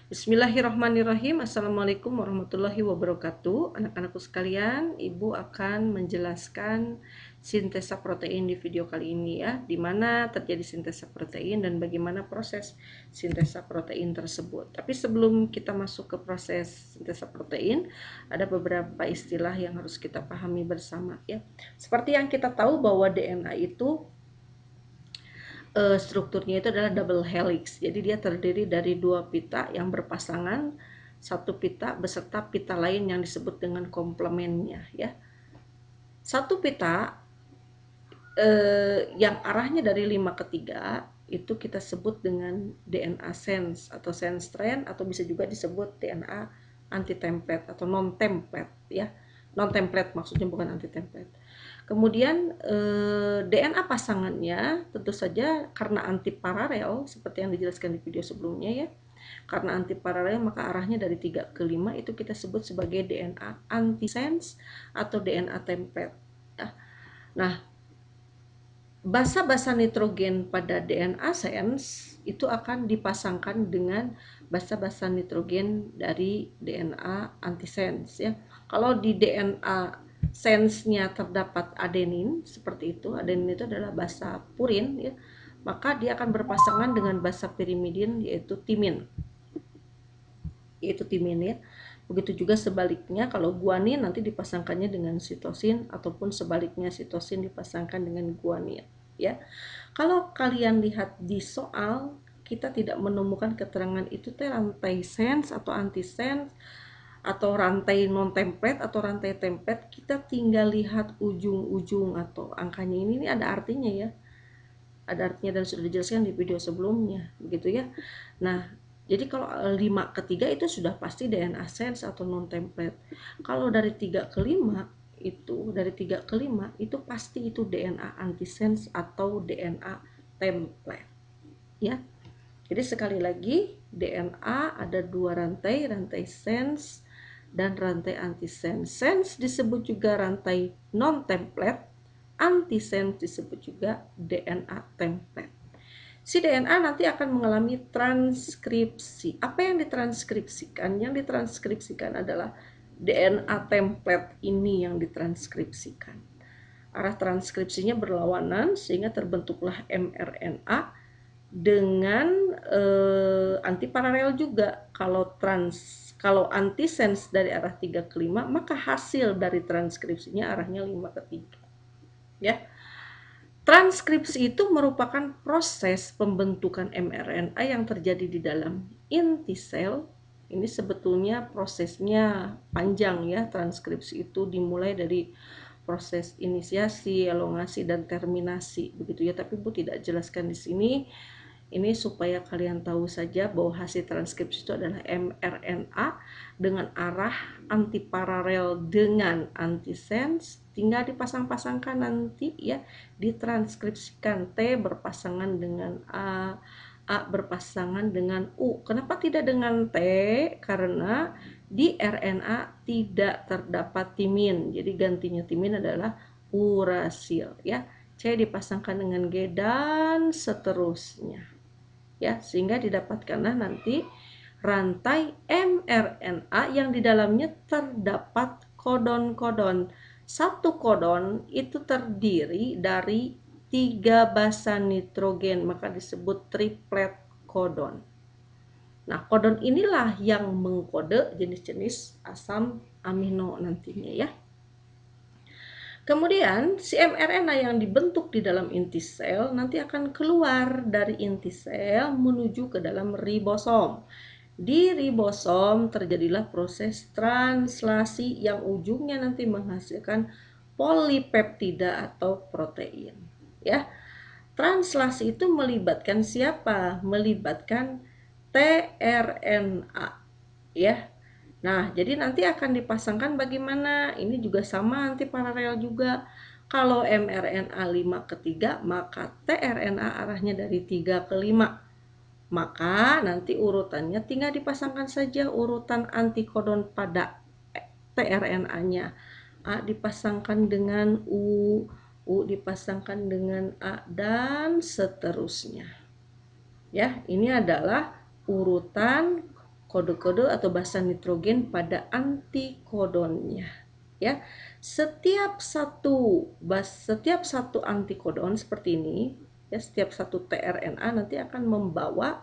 Bismillahirrahmanirrahim. Assalamualaikum warahmatullahi wabarakatuh. Anak-anakku sekalian, Ibu akan menjelaskan sintesa protein di video kali ini ya, di mana terjadi sintesa protein dan bagaimana proses sintesa protein tersebut. Tapi sebelum kita masuk ke proses sintesa protein, ada beberapa istilah yang harus kita pahami bersama ya. Seperti yang kita tahu bahwa DNA itu strukturnya itu adalah double helix. Jadi dia terdiri dari dua pita yang berpasangan, satu pita beserta pita lain yang disebut dengan komplemennya ya. Satu pita yang arahnya dari 5 ke 3 itu kita sebut dengan DNA sense atau sense strand, atau bisa juga disebut DNA anti-template atau non-template ya. Non-template maksudnya, bukan anti-template. Kemudian DNA pasangannya tentu saja karena antiparalel seperti yang dijelaskan di video sebelumnya ya. Karena antiparalel maka arahnya dari 3 ke 5 itu kita sebut sebagai DNA antisense atau DNA template. Nah, basa-basa nitrogen pada DNA sense itu akan dipasangkan dengan basa-basa nitrogen dari DNA antisense ya. Kalau di DNA sense-nya terdapat adenin seperti itu, adenin itu adalah basa purin ya, maka dia akan berpasangan dengan basa pirimidin yaitu timin. Ya. Begitu juga sebaliknya, kalau guanin nanti dipasangkannya dengan sitosin ataupun sebaliknya sitosin dipasangkan dengan guanin ya. Kalau kalian lihat di soal, kita tidak menemukan keterangan itu rantai sense atau anti-sense atau rantai non-template atau rantai template. Kita tinggal lihat ujung-ujung atau angkanya ini ada artinya ya. Ada artinya dan sudah dijelaskan di video sebelumnya, begitu ya. Nah, jadi kalau 5 ke 3 itu sudah pasti DNA sense atau non-template. Kalau dari 3 ke 5 itu, dari 3 ke 5 itu pasti itu DNA antisense atau DNA template ya. Jadi sekali lagi, DNA ada dua rantai, rantai sense dan rantai antisense. Sense disebut juga rantai non-template, antisense disebut juga DNA template. Si DNA nanti akan mengalami transkripsi. Apa yang ditranskripsikan? Yang ditranskripsikan adalah DNA template ini yang ditranskripsikan. Arah transkripsinya berlawanan sehingga terbentuklah mRNA dengan antiparalel juga. Kalau antisense dari arah 3 ke 5, maka hasil dari transkripsinya arahnya 5 ke 3. Ya. Transkripsi itu merupakan proses pembentukan mRNA yang terjadi di dalam inti sel. Ini sebetulnya prosesnya panjang ya. Transkripsi itu dimulai dari proses inisiasi, elongasi, dan terminasi begitu ya. Tapi Bu tidak jelaskan di sini. Ini supaya kalian tahu saja bahwa hasil transkripsi itu adalah mRNA dengan arah antiparalel dengan antisense, tinggal dipasang-pasangkan nanti ya, ditranskripsikan. T berpasangan dengan A berpasangan dengan U. Kenapa tidak dengan T? Karena di RNA tidak terdapat timin, jadi gantinya timin adalah urasil ya. C dipasangkan dengan G dan seterusnya ya, sehingga didapatkanlah nanti rantai mRNA yang di dalamnya terdapat kodon-kodon. Satu kodon itu terdiri dari 3 basa nitrogen, maka disebut triplet kodon. Nah, kodon inilah yang mengkode jenis-jenis asam amino nantinya ya. Kemudian si mRNA yang dibentuk di dalam inti sel nanti akan keluar dari inti sel menuju ke dalam ribosom. Di ribosom terjadilah proses translasi yang ujungnya nanti menghasilkan polipeptida atau protein. Ya, translasi itu melibatkan siapa? Melibatkan tRNA. Ya. Nah, jadi nanti akan dipasangkan bagaimana? Ini juga sama antiparalel juga. Kalau mRNA 5 ke 3, maka tRNA arahnya dari 3 ke 5. Maka nanti urutannya tinggal dipasangkan saja urutan antikodon pada tRNA-nya. A dipasangkan dengan U dipasangkan dengan A, dan seterusnya. Ya, ini adalah urutan kode-kode atau basa nitrogen pada antikodonnya. Ya, setiap satu antikodon seperti ini, ya, setiap satu tRNA nanti akan membawa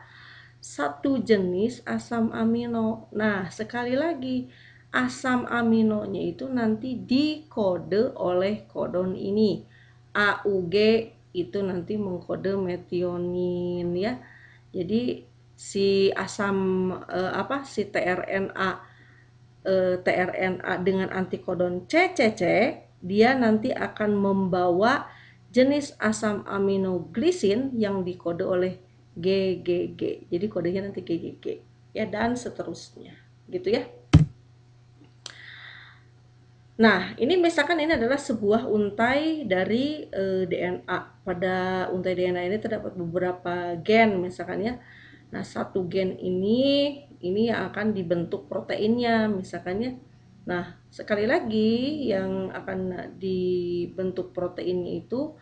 satu jenis asam amino. Nah, sekali lagi, asam aminonya itu nanti dikode oleh kodon ini. AUG itu nanti mengkode metionin, ya. Jadi si asam si tRNA dengan antikodon CCC, dia nanti akan membawa jenis asam amino glisin yang dikode oleh GGG. Jadi kodenya nanti GGG, ya, dan seterusnya, gitu ya. Nah, ini misalkan ini adalah sebuah untai dari DNA. Pada untai DNA ini terdapat beberapa gen misalkan, ya. Nah, satu gen ini yang akan dibentuk proteinnya misalkan, ya. Nah, sekali lagi yang akan dibentuk proteinnya itu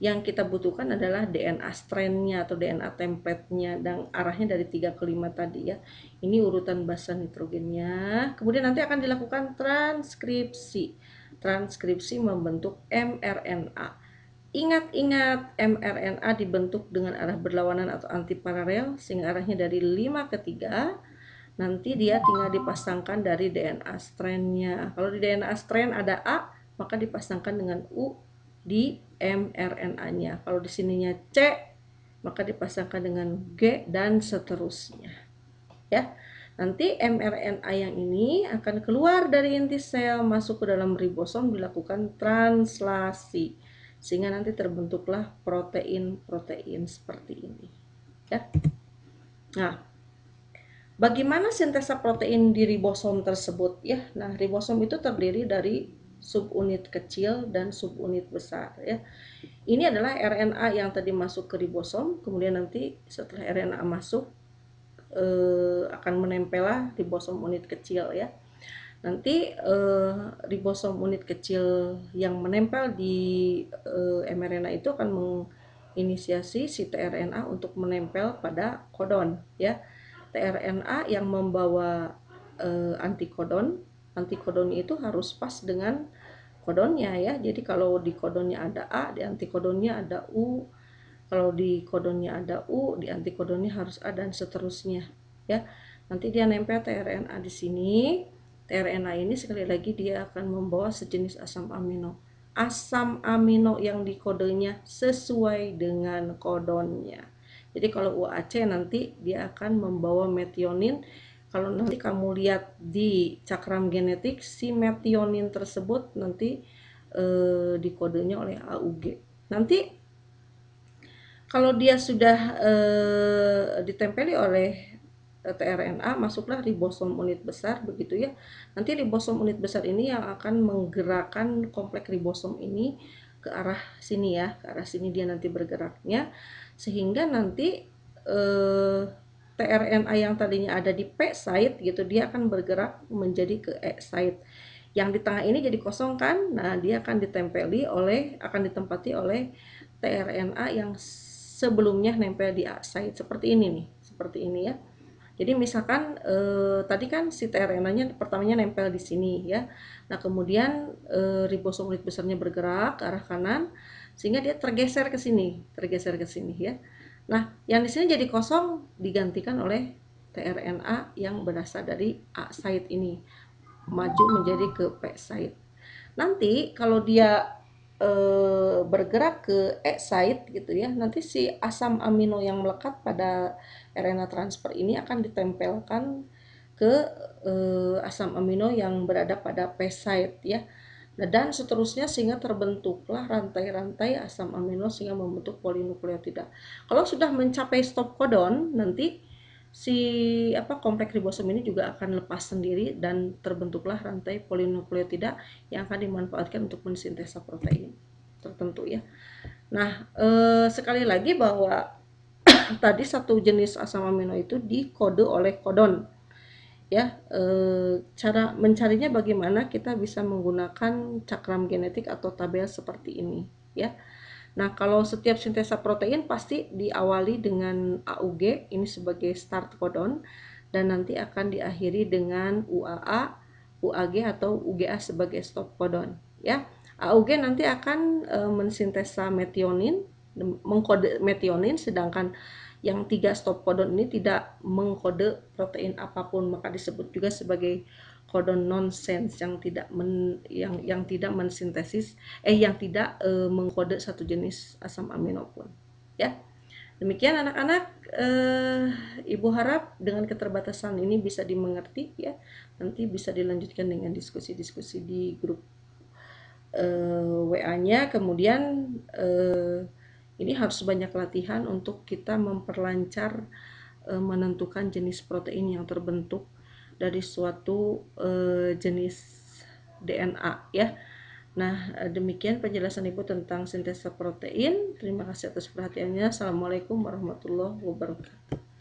yang kita butuhkan adalah DNA strand-nya atau DNA template-nya, dan arahnya dari 3 ke 5 tadi, ya. Ini urutan basa nitrogennya. Kemudian nanti akan dilakukan transkripsi. Transkripsi membentuk mRNA. Ingat-ingat, mRNA dibentuk dengan arah berlawanan atau antiparalel, sehingga arahnya dari 5 ke 3. Nanti dia tinggal dipasangkan dari DNA strand-nya. Kalau di DNA strand ada A, maka dipasangkan dengan U di mRNA-nya. Kalau di sininya C, maka dipasangkan dengan G dan seterusnya. Ya. Nanti mRNA yang ini akan keluar dari inti sel, masuk ke dalam ribosom, dilakukan translasi. Sehingga nanti terbentuklah protein-protein seperti ini. Ya. Nah, bagaimana sintesa protein di ribosom tersebut, ya? Nah, ribosom itu terdiri dari subunit kecil dan subunit besar, ya. Ini adalah RNA yang tadi masuk ke ribosom, kemudian nanti setelah RNA masuk akan menempel ribosom unit kecil, ya. Nanti ribosom unit kecil yang menempel di mRNA itu akan menginisiasi si tRNA untuk menempel pada kodon, ya. tRNA yang membawa antikodon itu harus pas dengan kodonnya, ya. Jadi kalau di kodonnya ada A, di antikodonnya ada U. Kalau di kodonnya ada U, di antikodonnya harus A, dan seterusnya, ya. Nanti dia nempel tRNA di sini. tRNA ini sekali lagi dia akan membawa sejenis asam amino. Asam amino yang dikodenya sesuai dengan kodonnya. Jadi kalau UAC nanti dia akan membawa metionin. Kalau nanti kamu lihat di cakram genetik, si metionin tersebut nanti dikodenya oleh AUG. Nanti kalau dia sudah ditempeli oleh tRNA, masuklah ribosom unit besar, begitu, ya. Nanti ribosom unit besar ini yang akan menggerakkan kompleks ribosom ini ke arah sini, ya. Ke arah sini dia nanti bergeraknya, sehingga nanti tRNA yang tadinya ada di P site gitu, dia akan bergerak menjadi ke E site. Yang di tengah ini jadi kosong kan? Nah, dia akan ditempeli akan ditempati oleh tRNA yang sebelumnya nempel di A site, seperti ini nih, seperti ini, ya. Jadi misalkan tadi kan si tRNA-nya pertamanya nempel di sini, ya. Nah, kemudian ribosom unit besarnya bergerak ke arah kanan sehingga dia tergeser ke sini, ya. Nah, yang di sini jadi kosong digantikan oleh tRNA yang berasal dari A site ini, maju menjadi ke P site. Nanti kalau dia bergerak ke E site gitu, ya, nanti si asam amino yang melekat pada RNA transfer ini akan ditempelkan ke asam amino yang berada pada P site, ya. Nah, dan seterusnya sehingga terbentuklah rantai-rantai asam amino sehingga membentuk polinukleotida. Kalau sudah mencapai stop codon, nanti si kompleks ribosom ini juga akan lepas sendiri dan terbentuklah rantai polinukleotida yang akan dimanfaatkan untuk mensintesa protein tertentu, ya. Nah, sekali lagi bahwa tadi satu jenis asam amino itu dikode oleh kodon, ya. Cara mencarinya bagaimana? Kita bisa menggunakan cakram genetik atau tabel seperti ini, ya. Nah, kalau setiap sintesa protein pasti diawali dengan AUG ini sebagai start codon. dan nanti akan diakhiri dengan UAA, UAG atau UGA sebagai stop codon ya. AUG nanti akan mensintesa metionin, mengkode metionin, sedangkan yang 3 stop codon ini tidak mengkode protein apapun, maka disebut juga sebagai codon nonsense yang tidak tidak mensintesis yang tidak mengkode satu jenis asam amino pun ya. Demikian anak-anak, Ibu harap dengan keterbatasan ini bisa dimengerti ya. Nanti bisa dilanjutkan dengan diskusi-diskusi di grup WA-nya. Kemudian ini harus banyak latihan untuk kita memperlancar menentukan jenis protein yang terbentuk dari suatu jenis DNA ya. Nah, demikian penjelasan Ibu tentang sintesa protein. Terima kasih atas perhatiannya. Assalamualaikum warahmatullahi wabarakatuh.